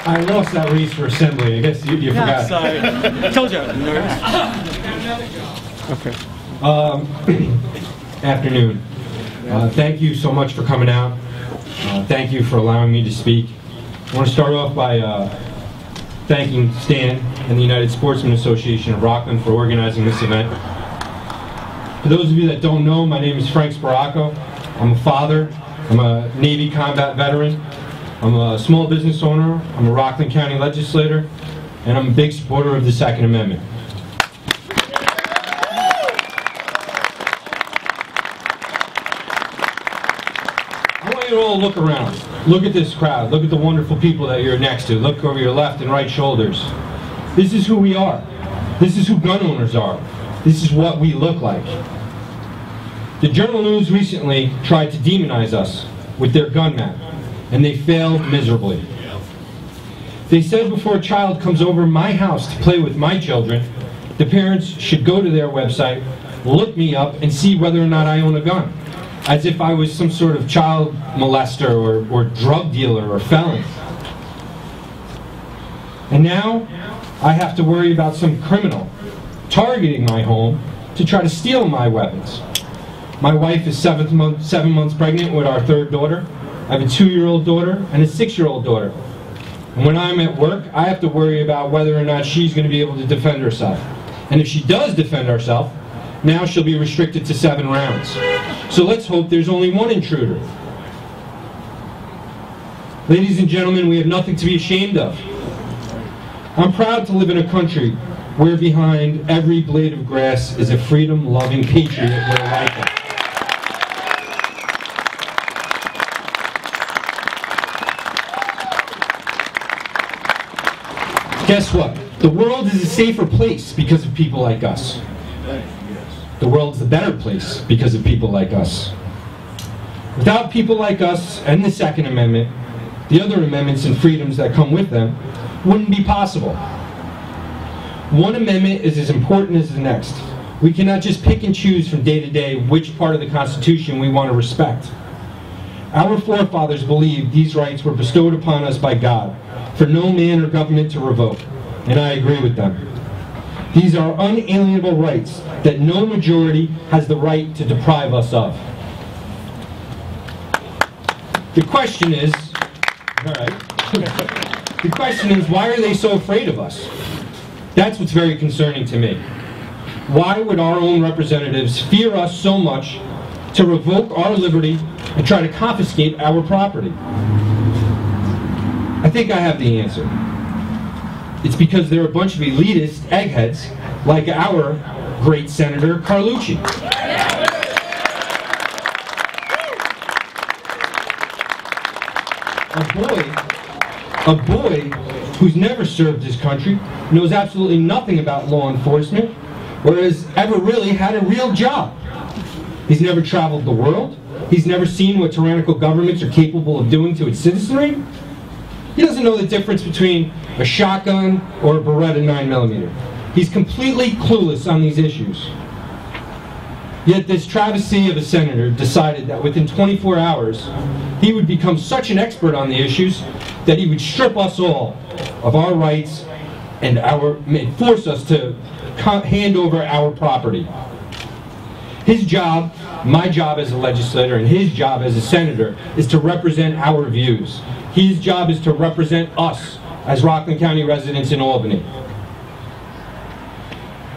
I lost that race for assembly. I guess you forgot. Sorry. Told you. Okay. Afternoon. Thank you so much for coming out. Thank you for allowing me to speak. I want to start off by thanking Stan and the United Sportsmen Association of Rockland for organizing this event. For those of you that don't know, my name is Frank Sparaco. I'm a father. I'm a Navy combat veteran. I'm a small business owner. I'm a Rockland County legislator. And I'm a big supporter of the Second Amendment. I want you to all look around. Look at this crowd. Look at the wonderful people that you're next to. Look over your left and right shoulders. This is who we are. This is who gun owners are. This is what we look like. The Journal News recently tried to demonize us with their gun map, and they failed miserably. They said before a child comes over my house to play with my children, the parents should go to their website, look me up, and see whether or not I own a gun, as if I was some sort of child molester or drug dealer or felon. And now I have to worry about some criminal targeting my home to try to steal my weapons. My wife is 7 months pregnant with our third daughter. I have a 2-year-old daughter and a 6-year-old daughter. And when I'm at work, I have to worry about whether or not she's going to be able to defend herself. And if she does defend herself, now she'll be restricted to 7 rounds. So let's hope there's only one intruder. Ladies and gentlemen, we have nothing to be ashamed of. I'm proud to live in a country where behind every blade of grass is a freedom-loving patriot with a rifle. Guess what? The world is a safer place because of people like us. The world's a better place because of people like us. Without people like us and the Second Amendment, the other amendments and freedoms that come with them wouldn't be possible. One amendment is as important as the next. We cannot just pick and choose from day to day which part of the Constitution we want to respect. Our forefathers believed these rights were bestowed upon us by God, for no man or government to revoke, and I agree with them. These are unalienable rights that no majority has the right to deprive us of. The question is, the question is, why are they so afraid of us? That's what's very concerning to me. Why would our own representatives fear us so much to revoke our liberty and try to confiscate our property? I think I have the answer. It's because they're a bunch of elitist eggheads like our great Senator Carlucci. A boy who's never served his country, knows absolutely nothing about law enforcement, or has ever really had a real job. He's never traveled the world. He's never seen what tyrannical governments are capable of doing to its citizenry. He doesn't know the difference between a shotgun or a Beretta 9mm. He's completely clueless on these issues. Yet this travesty of a senator decided that within 24 hours, he would become such an expert on the issues that he would strip us all of our rights and force us to hand over our property. His job, my job as a legislator, and his job as a senator is to represent our views. His job is to represent us as Rockland County residents in Albany.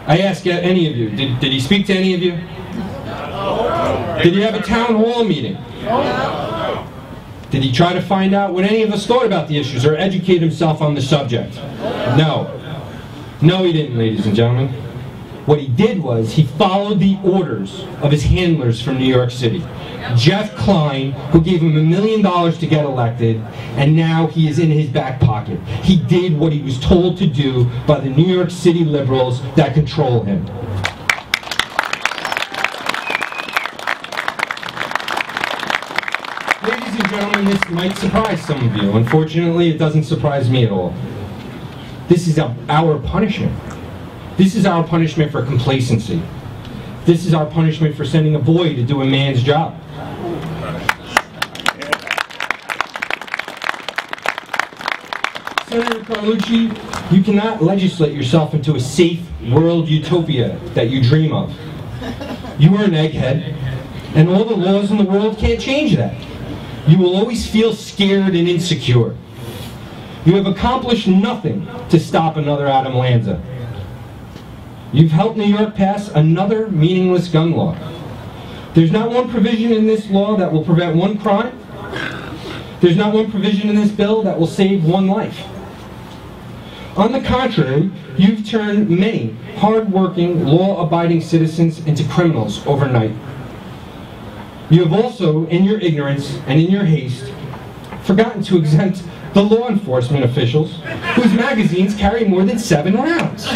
I ask any of you, did he speak to any of you? No. Did he have a town hall meeting? No. Did he try to find out what any of us thought about the issues or educate himself on the subject? No. No, he didn't, ladies and gentlemen. What he did was he followed the orders of his handlers from New York City. Jeff Klein, who gave him $1 million to get elected, and now he is in his back pocket. He did what he was told to do by the New York City liberals that control him. Ladies and gentlemen, this might surprise some of you. Unfortunately, it doesn't surprise me at all. This is our punishment. This is our punishment for complacency. This is our punishment for sending a boy to do a man's job. Senator Carlucci, you cannot legislate yourself into a safe world utopia that you dream of. You are an egghead, and all the laws in the world can't change that. You will always feel scared and insecure. You have accomplished nothing to stop another Adam Lanza. You've helped New York pass another meaningless gun law. There's not one provision in this law that will prevent one crime. There's not one provision in this bill that will save one life. On the contrary, you've turned many hard-working, law-abiding citizens into criminals overnight. You have also, in your ignorance and in your haste, forgotten to exempt the law enforcement officials whose magazines carry more than 7 rounds.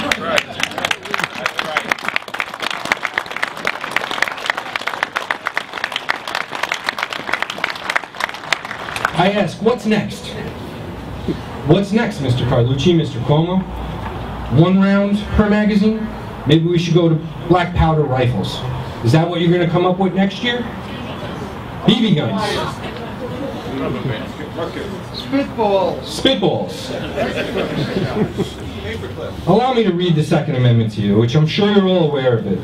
I ask, what's next? What's next, Mr. Carlucci, Mr. Cuomo? 1 round per magazine? Maybe we should go to black powder rifles. Is that what you're going to come up with next year? BB guns. Spitballs. Spitballs. Allow me to read the Second Amendment to you, which I'm sure you're all aware of it.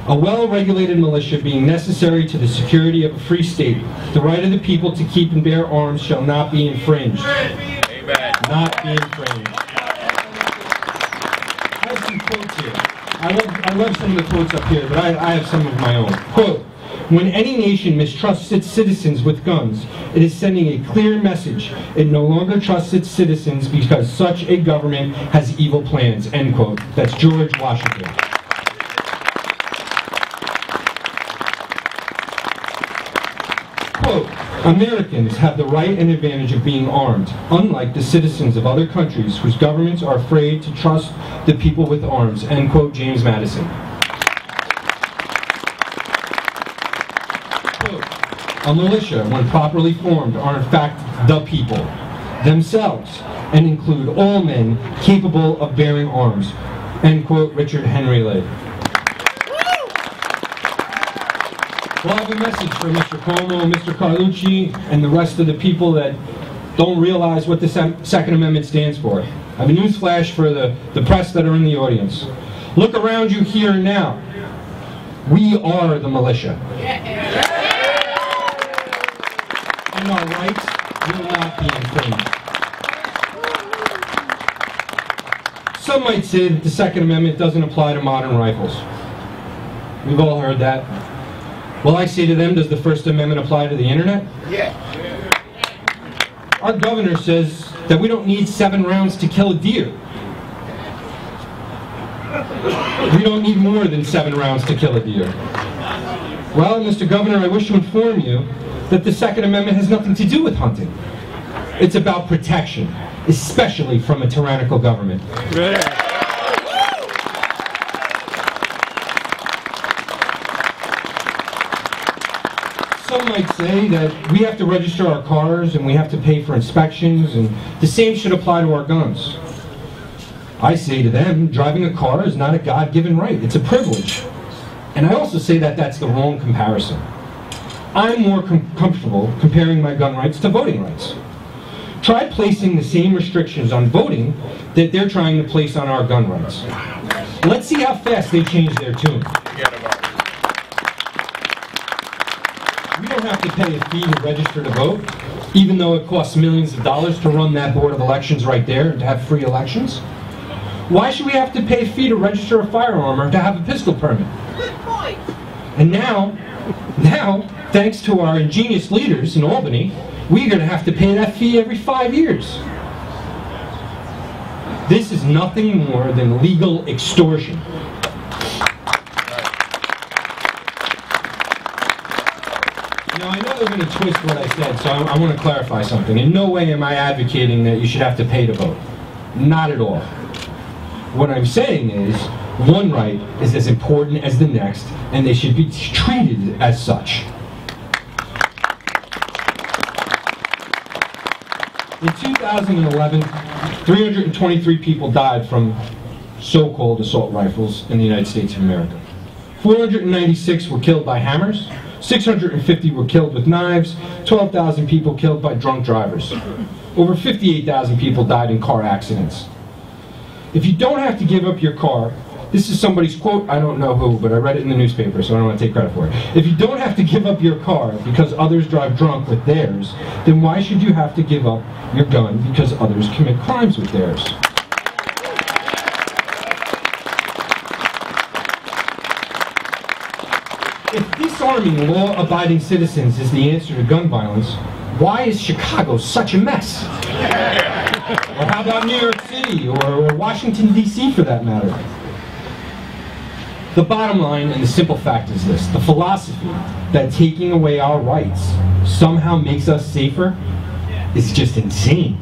A well-regulated militia being necessary to the security of a free state, the right of the people to keep and bear arms shall not be infringed. Amen. Not be infringed. I have some quotes here. I love some of the quotes up here, but I have some of my own. Quote, when any nation mistrusts its citizens with guns, it is sending a clear message. It no longer trusts its citizens because such a government has evil plans, end quote. That's George Washington. Quote, Americans have the right and advantage of being armed, unlike the citizens of other countries whose governments are afraid to trust the people with arms, end quote, James Madison. Quote, a militia, when properly formed, are in fact the people themselves, and include all men capable of bearing arms, end quote, Richard Henry Lee. Well, I have a message for Mr. Cuomo, Mr. Carlucci, and the rest of the people that don't realize what the Second Amendment stands for. I have a news flash for the press that are in the audience. Look around you here and now. We are the militia. And our rights will not be infringed. Some might say that the Second Amendment doesn't apply to modern rifles. We've all heard that. Well, I say to them, does the First Amendment apply to the internet? Yeah. Our governor says that we don't need 7 rounds to kill a deer. We don't need more than 7 rounds to kill a deer. Well, Mr. Governor, I wish to inform you that the Second Amendment has nothing to do with hunting. It's about protection, especially from a tyrannical government. Some might say that we have to register our cars and we have to pay for inspections, and the same should apply to our guns. I say to them, driving a car is not a God-given right, it's a privilege. And I also say that that's the wrong comparison. I'm more comfortable comparing my gun rights to voting rights. Try placing the same restrictions on voting that they're trying to place on our gun rights. Let's see how fast they change their tune. We don't have to pay a fee to register to vote, even though it costs millions of dollars to run that board of elections right there and to have free elections. Why should we have to pay a fee to register a firearm or to have a pistol permit? Good point. And now, thanks to our ingenious leaders in Albany, we're going to have to pay that fee every 5 years. This is nothing more than legal extortion. Now, I know they're going to twist what I said, so I want to clarify something. In no way am I advocating that you should have to pay to vote. Not at all. What I'm saying is, one right is as important as the next, and they should be treated as such. In 2011, 323 people died from so-called assault rifles in the United States of America. 496 were killed by hammers, 650 were killed with knives, 12,000 people killed by drunk drivers. Over 58,000 people died in car accidents. If you don't have to give up your car, this is somebody's quote, I don't know who, but I read it in the newspaper, so I don't want to take credit for it. If you don't have to give up your car because others drive drunk with theirs, then why should you have to give up your gun because others commit crimes with theirs? If disarming law-abiding citizens is the answer to gun violence, why is Chicago such a mess? Or how about New York City, or Washington, D.C. for that matter? The bottom line and the simple fact is this: the philosophy that taking away our rights somehow makes us safer is just insane.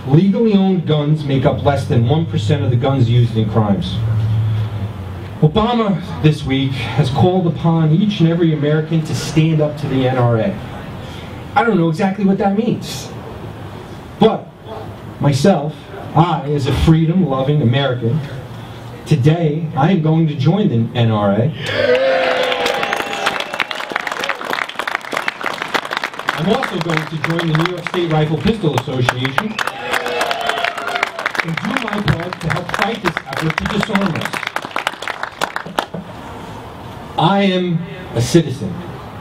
Legally owned guns make up less than 1% of the guns used in crimes. Obama this week has called upon each and every American to stand up to the NRA. I don't know exactly what that means. But myself, I, as a freedom-loving American, today I am going to join the NRA. I'm also going to join the New York State Rifle Pistol Association and do my part to help fight this effort to disarm us. I am a citizen,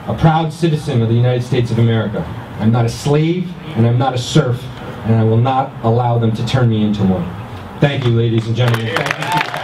a proud citizen of the United States of America. I'm not a slave, and I'm not a serf, and I will not allow them to turn me into one. Thank you, ladies and gentlemen. Thank you.